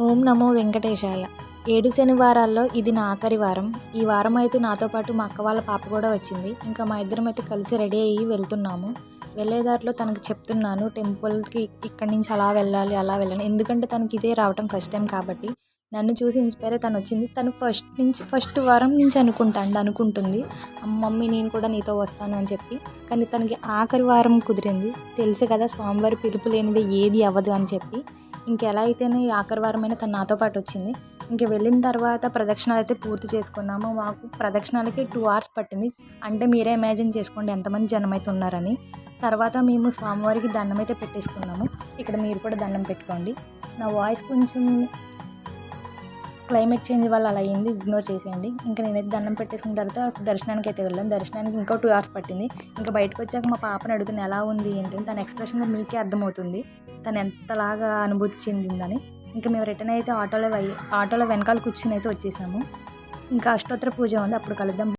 ఓం నమో వెంకటేశాయ. 7 శనివారాల్లో ఇది నా ఆఖరి వారం. ఈ వారం అయితే నాతో పాటు మా అక్క వాళ్ళ పాప కూడా వచ్చింది. ఇంకా మా ఇద్దరం అయితే కలిసి రెడీ అయ్యి వెళ్తున్నాము. వెళ్ళే దారిలో తనకు చెప్తున్నాను టెంపుల్‌కి ఇక్కడి నుంచి అలా వెళ్ళాలి, అలా వెళ్ళాలి. ఎందుకంటే తనకి ఇదే రావటం ఫస్ట్ టైం కాబట్టి. నన్ను చూసి ఇన్‌స్పైర్ అయ్యి తనొచ్చింది. తను ఫస్ట్ వారం నుంచి అనుకుంటుంది. మమ్మీ నేను కూడా నీతో వస్తాను అని చెప్పి. కానీ తనకి ఆఖరి వారం కుదిరింది. తెలుసు కదా స్వామివారి పిలుపు లేనిదే ఏది అవ్వదు అని చెప్పి. ఇంకెలా అయితేనే ఈ ఆఖరి వారమైనా తను నాతో పాటు వచ్చింది. ఇంక వెళ్ళిన తర్వాత ప్రదక్షిణాలు అయితే పూర్తి చేసుకున్నాము. మాకు ప్రదక్షిణాలకి 2 అవర్స్ పట్టింది. అంటే మీరే ఇమాజిన్ చేసుకోండి ఎంతమంది జనమైతే ఉన్నారని. తర్వాత మేము స్వామివారికి దండం అయితే పెట్టేసుకున్నాము. ఇక్కడ మీరు కూడా దండం పెట్టుకోండి. నా వాయిస్ కొంచెం క్లైమేట్ చేంజ్ వల్ల అలా అయింది, ఇగ్నోర్ చేసేయండి. ఇంకా నేనైతే దండం పెట్టేసుకున్న తర్వాత దర్శనానికి అయితే వెళ్ళాను. దర్శనానికి ఇంకో 2 అవర్స్ పట్టింది. ఇంకా బయటకు వచ్చాక మా పాపని అడుగుతాను ఎలా ఉంది ఏంటి అని. తన ఎక్స్ప్రెషన్లో మీకే అర్థమవుతుంది తను ఎంతలాగా అనుభూతి చెందిందని. ఇంకా మేము రిటర్న్ అయితే ఆటోలో వెనకాల కూర్చుని అయితే వచ్చేసాము. ఇంకా అష్టోత్తర పూజ ఉంది, అప్పుడు కలుద్దాం.